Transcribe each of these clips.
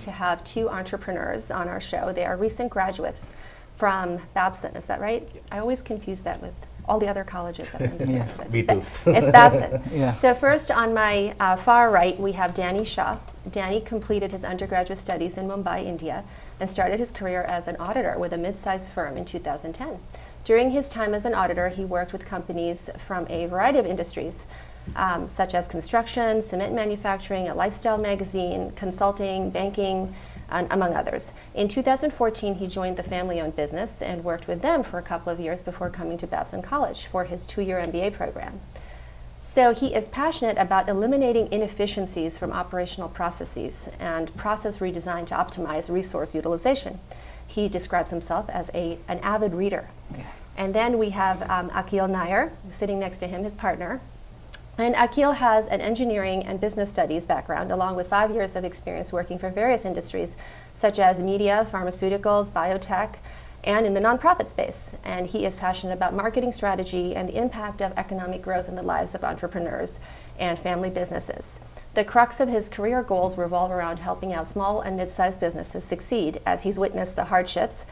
To have two entrepreneurs on our show. They are recent graduates from Babson, is that right? Yeah. I always confuse that with all the other colleges that I'm in Yeah. Me too. It's Babson. Yeah. So first on my far right, we have Danny Shah. Danny completed his undergraduate studies in Mumbai, India, and started his career as an auditor with a mid-sized firm in 2010. During his time as an auditor, he worked with companies from a variety of industries, such as construction, cement manufacturing, a lifestyle magazine, consulting, banking, among others. In 2014, he joined the family-owned business and worked with them for a couple of years before coming to Babson College for his 2-year MBA program. So he is passionate about eliminating inefficiencies from operational processes and process redesign to optimize resource utilization. He describes himself as an avid reader. Yeah. And then we have Akhil Nair sitting next to him, his partner. And Akhil has an engineering and business studies background, along with 5 years of experience working for various industries, such as media, pharmaceuticals, biotech, and in the nonprofit space. And he is passionate about marketing strategy and the impact of economic growth in the lives of entrepreneurs and family businesses. The crux of his career goals revolve around helping out small and mid-sized businesses succeed, as he's witnessed the hardships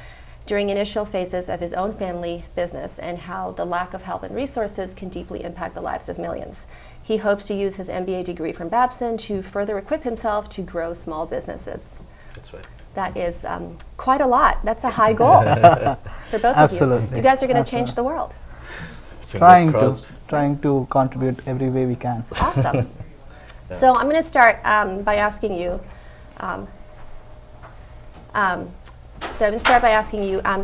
during initial phases of his own family business and how the lack of help and resources can deeply impact the lives of millions. He hopes to use his MBA degree from Babson to further equip himself to grow small businesses. That's right. That is quite a lot. That's a high goal for both Absolutely. of you. You guys are going to change the world. Trying to contribute every way we can. Awesome. Yeah. So I'm going to start by asking you,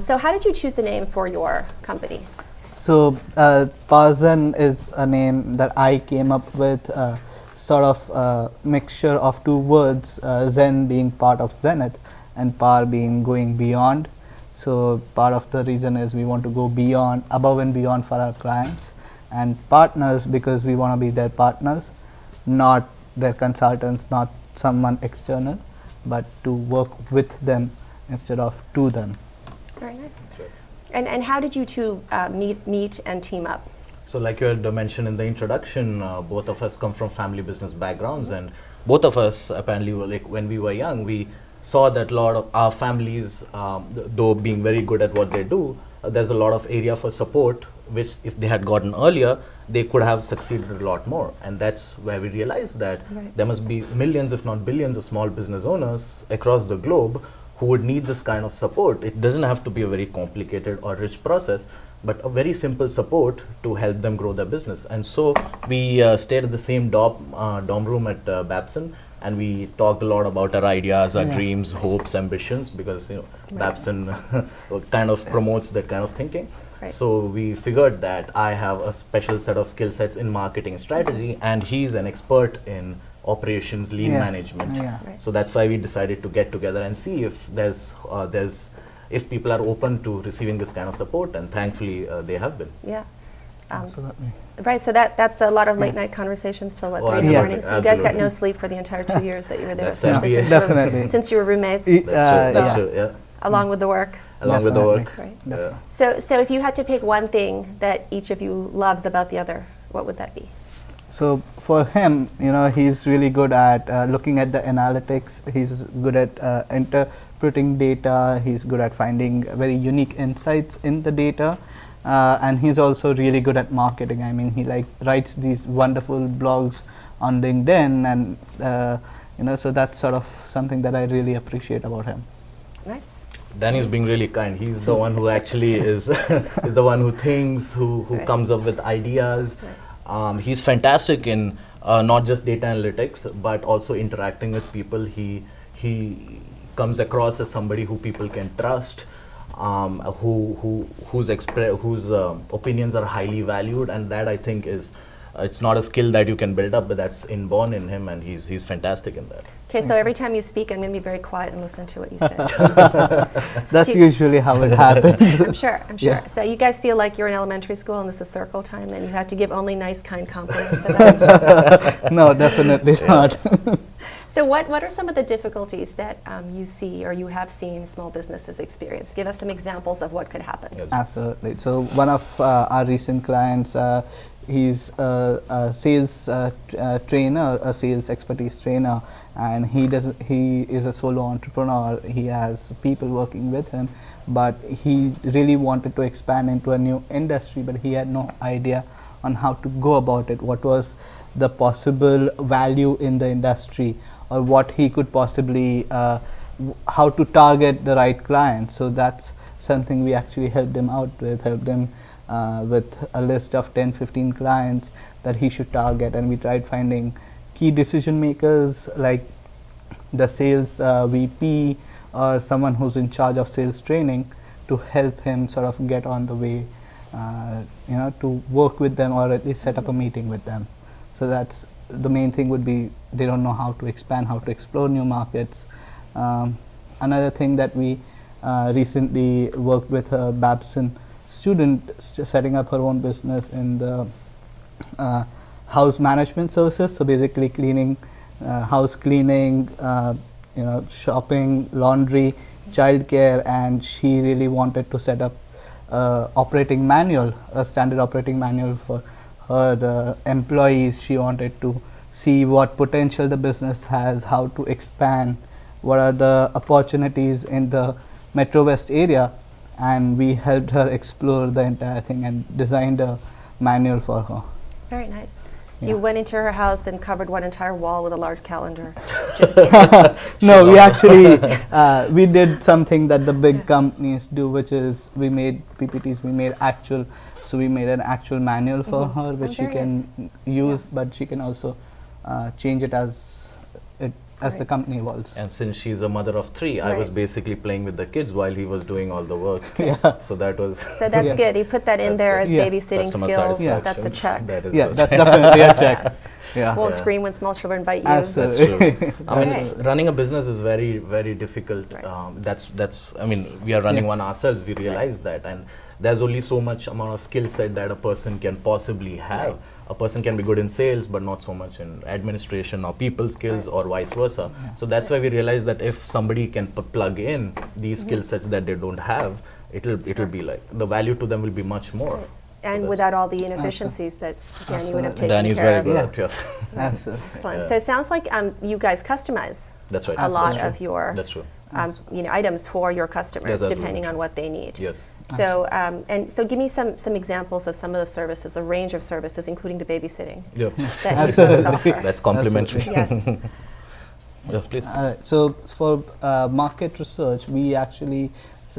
so how did you choose the name for your company? So Parzenn is a name that I came up with, sort of a mixture of two words, Zen being part of Zenith and Par being going beyond. So part of the reason is we want to go beyond, above and beyond for our clients, and partners because we want to be their partners, not their consultants, not someone external, but to work with them instead of to them. Very nice. Sure. And how did you two meet and team up? So like you had mentioned in the introduction, both of us come from family business backgrounds, and both of us apparently were like, when we were young, we saw that a lot of our families, though being very good at what they do, there's a lot of area for support, which if they had gotten earlier, they could have succeeded a lot more. And that's where we realized that there must be millions, if not billions, of small business owners across the globe who would need this kind of support. It doesn't have to be a very complicated or rich process, but a very simple support to help them grow their business. And so we stayed at the same dorm room at Babson, and we talked a lot about our ideas, our dreams, hopes, ambitions, because Babson kind of promotes that kind of thinking. Right. So we figured that I have a special set of skill sets in marketing strategy, and he's an expert in operations, lean management. Right. So that's why we decided to get together and see if if people are open to receiving this kind of support, and thankfully they have been. Yeah. Absolutely. Right, so that's a lot of late night conversations till 3 in the morning. So you guys got no sleep for the entire 2 years that you were there, especially since you were roommates. That's true. Yeah. Along with the work. Along with the work. Right. Yeah. So if you had to pick one thing that each of you loves about the other, what would that be? So for him, he's really good at looking at the analytics. He's good at interpreting data. He's good at finding very unique insights in the data. And he's also really good at marketing. I mean, he writes these wonderful blogs on LinkedIn, and so that's sort of something that I really appreciate about him. Nice. Danny's being really kind. He's the one who actually is the one who thinks, who comes up with ideas. Right. He's fantastic in not just data analytics, but also interacting with people. He comes across as somebody who people can trust. Whose opinions are highly valued, and that I think is it's not a skill that you can build up, but that's inborn in him, and he's fantastic in that. Okay, so every time you speak, I'm going to be very quiet and listen to what you say. That's usually how it happens. I'm sure. Yeah. So you guys feel like you're in elementary school and this is circle time, and you have to give only nice, kind compliments about No, definitely not. So what are some of the difficulties that you see or you have seen small businesses experience? Give us some examples of what could happen. Absolutely. So one of our recent clients, he's a sales trainer, a sales expertise trainer, and he is a solo entrepreneur. He has people working with him, but he really wanted to expand into a new industry, but he had no idea on how to go about it. What was the possible value in the industry, or what he could possibly how to target the right client. So that's something we actually helped them out with, helped them with a list of 10-15 clients that he should target, and we tried finding key decision makers like the sales VP or someone who's in charge of sales training to help him sort of get on the way, to work with them or at least set up a meeting with them. So that's the main thing would be they don't know how to expand, how to explore new markets. Another thing that we recently worked with a Babson student setting up her own business in the house management services. So basically cleaning, house cleaning, shopping, laundry, childcare, and she really wanted to set up operating manual, a standard operating manual for her employees. She wanted to see what potential the business has, how to expand, what are the opportunities in the Metro West area, and we helped her explore the entire thing and designed a manual for her. Very nice. Yeah. You went into her house and covered one entire wall with a large calendar. Just kidding. No, we actually we did something that the big companies do, which is we made PPTs, we made actual, so we made an actual manual for her, which she very can use, but she can also change it as the company evolves. And since she's a mother of 3, I was Right. basically playing with the kids while he was doing all the work. Yeah. So that was So that's Yeah. good. You put that in That's there good. as Yes. babysitting customer skills. Yeah. That's a check. That is Yeah, a that's check. definitely a check. Yes. Yeah. Won't Yeah. scream when small children bite you. That's Absolutely. true. I mean, Okay. running a business is very, very difficult. Right. That's. I mean, we are running Yeah. one ourselves. We realize that, and there's only so much amount of skill set that a person can possibly have. Right. A person can be good in sales, but not so much in administration or people skills, Right. or vice versa. So that's why we realize that if somebody can plug in these skill sets that they don't have, it'll be like the value to them will be much more. Right. So And that's- without all the inefficiencies that Danny would have Absolutely. taken Danny's care very of. good at it. Absolutely. Excellent. Yeah. So it sounds like you guys customize That's right. a lot That's of true. your That's true. items for your customers, Yes, absolutely. depending on what they need. Yes. So so give me some examples of some of the services, a range of services, including the babysitting Yeah. that you guys Absolutely. offer. That's complimentary. Yes. Yeah, please. So for market research, we actually,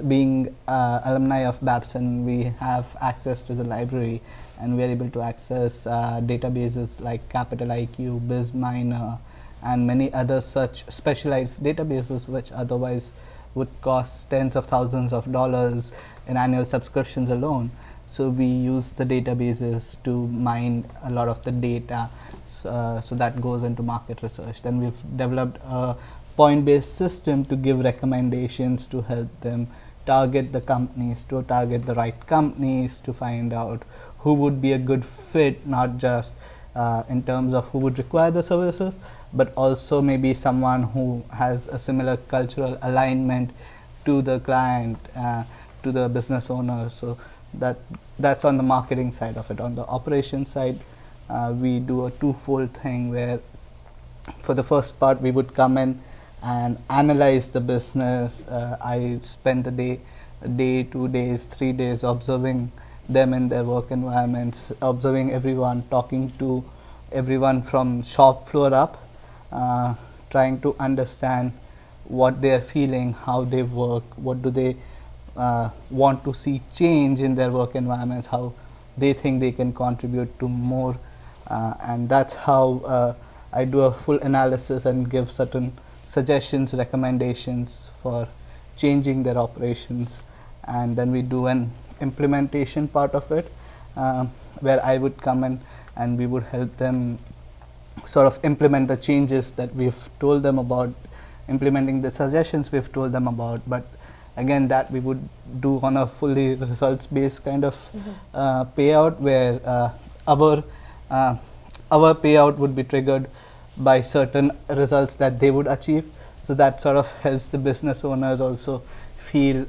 being alumni of Babson, we have access to the library, and we are able to access databases like Capital IQ, BizMiner, and many other such specialized databases which otherwise would cost tens of thousands of dollars in annual subscriptions alone. So we use the databases to mine a lot of the data, so that goes into market research. Then we've developed a point-based system to give recommendations to help them target the companies, to target the right companies, to find out who would be a good fit, not just in terms of who would require the services, but also maybe someone who has a similar cultural alignment to the client, to the business owner. So that's on the marketing side of it. On the operations side, we do a twofold thing where for the first part we would come in and analyze the business. I spend the day, 2 days, 3 days observing them in their work environments, observing everyone, talking to everyone from shop floor up, trying to understand what they are feeling, how they work, what do they want to see change in their work environments, how they think they can contribute to more, and that's how I do a full analysis and give certain suggestions, recommendations for changing their operations. And then we do an implementation part of it, where I would come in and we would help them sort of implement the changes that we've told them about, implementing the suggestions we've told them about. But again, that we would do on a fully results-based kind of payout, where our payout would be triggered by certain results that they would achieve. So that sort of helps the business owners also feel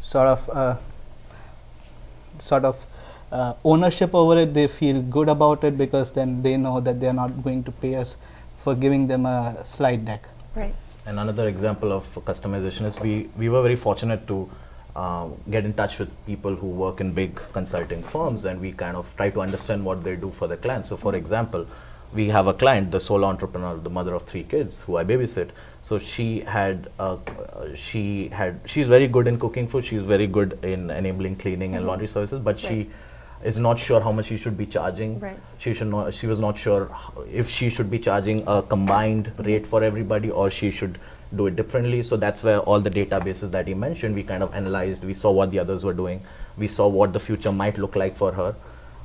sort of ownership over it. They feel good about it because then they know that they are not going to pay us for giving them a slide deck. Right. And another example of customization is we were very fortunate to get in touch with people who work in big consulting firms, and we kind of try to understand what they do for the clients. So for example, we have a client, the solo entrepreneur, the mother of 3 kids, who I babysit. So she's very good in cooking food. She's very good in enabling cleaning and laundry services, but she is not sure how much she should be charging. Right. She was not sure if she should be charging a combined rate for everybody or she should do it differently. So that's where all the databases that he mentioned, we kind of analyzed. We saw what the others were doing. We saw what the future might look like for her.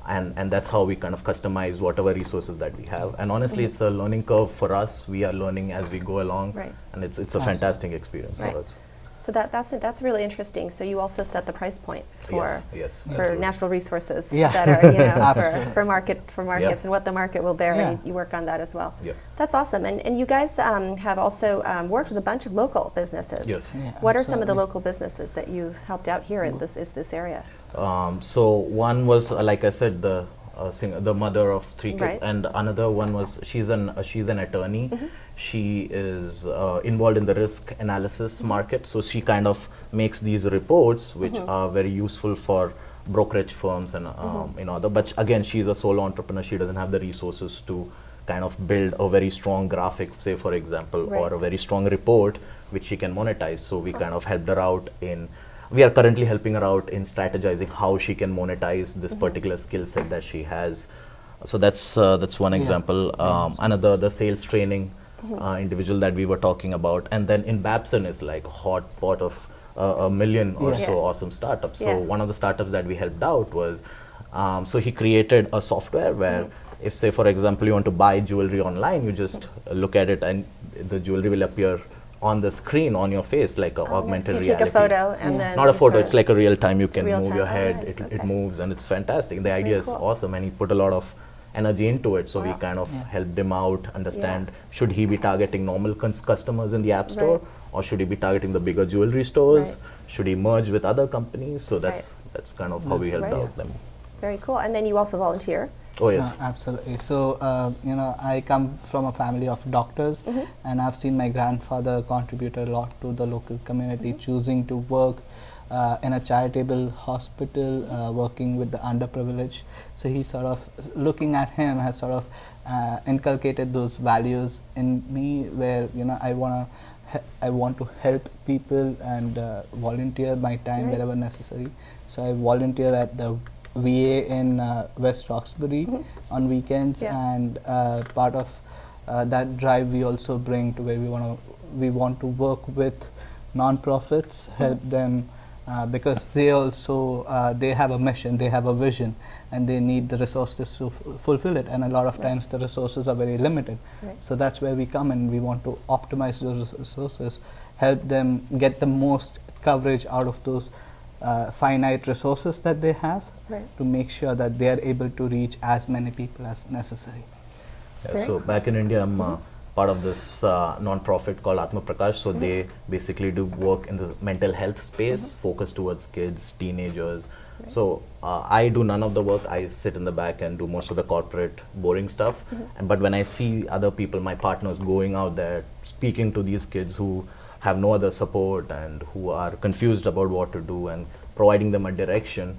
And that's how we kind of customize whatever resources that we have. And honestly, it's a learning curve for us. We are learning as we go along. Right. And it's a fantastic experience Right. for us. So that's really interesting. So you also set the price point for Yes, for absolutely. natural resources Yeah. that are Absolutely. for markets Yeah. and what the market will bear. Yeah. And you work on that as well. Yeah. That's awesome. And you guys have also worked with a bunch of local businesses. Yes. Yeah, What are some of the absolutely. local businesses that you've helped out here in this area? So one was, like I said, the mother of 3 kids, Right. and another one was she's an attorney. She is involved in the risk analysis market, so she kind of makes these reports, which are very useful for brokerage firms and But again, she's a solo entrepreneur. She doesn't have the resources to kind of build a very strong graphic, say for example, Right. or a very strong report which she can monetize. So we kind of helped her out in. We are currently helping her out in strategizing how she can monetize this particular skill set that she has. So that's one example. Another, the sales training individual that we were talking about. And then in Babson is like hot pot of a million or Yeah. so Yeah. awesome startups. So Yeah. one of the startups that we helped out was, so he created a software where if, say for example, you want to buy jewelry online, you just look at it and the jewelry will appear on the screen on your face like a augmented so you reality. take a photo and then Not a you photo, sort it's of- like a real time. You can Real move time. your Oh, head, nice. it Okay. moves, and it's fantastic. The Very idea is cool. awesome, and he put a lot of energy into it. So we Wow. kind of helped him out understand, should he be targeting normal customers in the app store, Right. or should he be targeting the bigger jewelry stores? Right. Should he merge with other companies? So that's kind of how we helped Right. out them. Very cool. And then you also volunteer. Oh yes. Absolutely. So, I come from a family of doctors, and I've seen my grandfather contribute a lot to the local community, choosing to work in a charitable hospital, working with the underprivileged. So he sort of, looking at him, has sort of inculcated those values in me, where I want to help people and volunteer my time Right. wherever necessary. So I volunteer at the VA in West Roxbury on weekends, Yeah. and part of that drive we also bring to where we want to work with non-profits, help them because they also they have a mission, they have a vision, and they need the resources to fulfill it. And a lot of times the resources are very limited. Right. So that's where we come in. We want to optimize those resources, help them get the most coverage out of those finite resources that they have, Right. to make sure that they are able to reach as many people as necessary. Yeah, Great. so back in India, I'm part of this non-profit called Atma Prakash. So they basically do work in the mental health space, focused towards kids, teenagers. So I do none of the work. I sit in the back and do most of the corporate boring stuff. But when I see other people, my partners, going out there speaking to these kids who have no other support and who are confused about what to do and providing them a direction,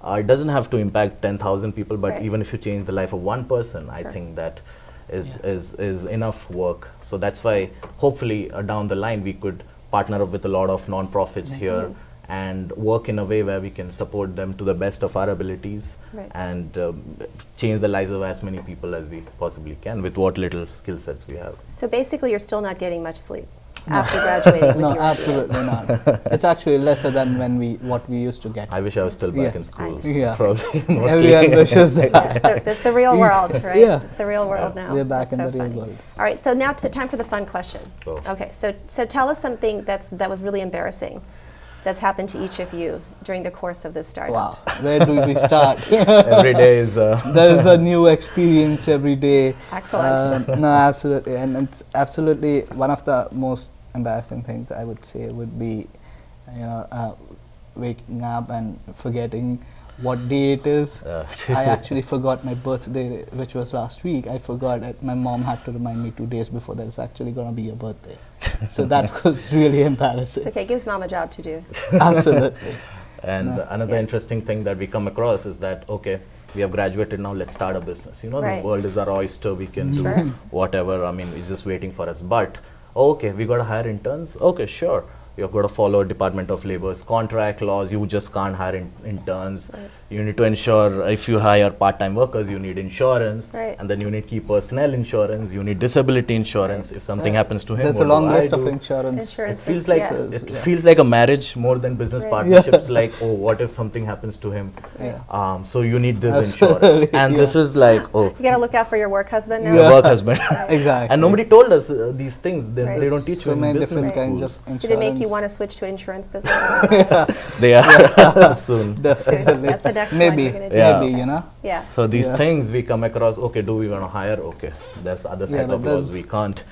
it doesn't have to impact 10,000 people, but Right. even if you change the life of one person, I Sure. think that is enough work. So that's why hopefully down the line we could partner up with a lot of non-profits here and work in a way where we can support them to the best of our abilities, Right. and change the lives of as many people as we possibly can with what little skill sets we have. So basically, you're still not getting much sleep. after graduating with No, your absolutely ideas? not. It's actually lesser than what we used to get. I wish I was still back Yeah. in school. Yeah. Probably mostly. Everyone wishes that. Yes, that's the real world, right? Yeah. It's the real world now. We're back That's in so the real funny. world. All right, so now it's time for the fun question. Oh. Okay, so tell us something that was really embarrassing that's happened to each of you during the course of this startup. Wow, where do we start? Every day is There is a new experience every day. Excellent. No, absolutely, and it's absolutely one of the most embarrassing things I would say would be, waking up and forgetting what day it is. I actually forgot my birthday, which was last week. I forgot it. My mom had to remind me 2 days before that it's actually going to be your birthday. So that was really embarrassing. It's okay, gives mom a job to do. Absolutely. And another interesting thing that we come across is that, okay, we have graduated now, let's start a business. Right. The world is our oyster, we can Sure. do whatever. I mean, it's just waiting for us. But, okay, we got to hire interns. Okay, sure. You've got to follow Department of Labor's contract laws. You just can't hire interns. Right. You need to ensure if you hire part-time workers, you need insurance. Right. And then you need key personnel insurance. You need disability insurance. If something happens to him, There's what a long do I list of do? insurance. Insurance. It feels like Yeah. it Yeah. feels like a marriage more than business Right. partnerships. Like, oh, what if something happens to him? Yeah. So you need this Absolutely, insurance, and this yeah. is like, oh, You got to look out for your work husband now. your work husband. Exactly. And nobody told us these things. They, Right. they don't teach So you in many business different kinds schools. of insurance. Did it make you want to switch to insurance business? They are soon. Definitely. That's the next one Maybe, you're gonna do. Yeah. maybe, Yeah. So these Yeah. things we come across. Okay, do we want to hire? Okay, there's other Yeah, set but of laws there's- we can't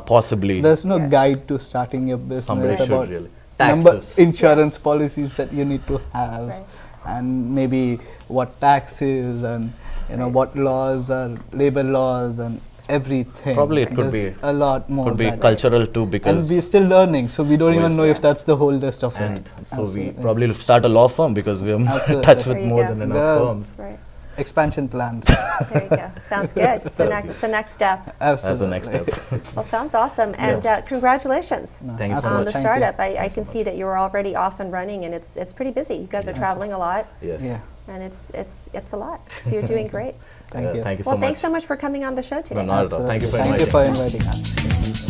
possibly. There's no Yeah. guide to starting your business Somebody should about really. number Taxes. insurance policies that you need to have, Right. and maybe what taxes and Right. what laws are labor laws and everything. Probably it could There's be- a lot more. Could be that- cultural too, And because we're still learning, so we don't We're even know still- if that's the whole list of and it. so we Absolutely. probably start a law firm because we're in Absolutely. touch with There you more go. than There enough are- firms. Right. Expansion plans. There you go. Sounds good. It's the next step. Absolutely. As the next step. Well, sounds awesome. And congratulations No, Thank you so on much. the Thank you. startup. I Thanks so can much. see that you're already off and running, and it's pretty busy. You guys are traveling a lot, Yes. Yeah. and it's a lot. So you're doing great. Thank you. Thank you Well, so much. thanks so much for coming on the show today. No, not at all. Thank you for Thank inviting you for inviting us.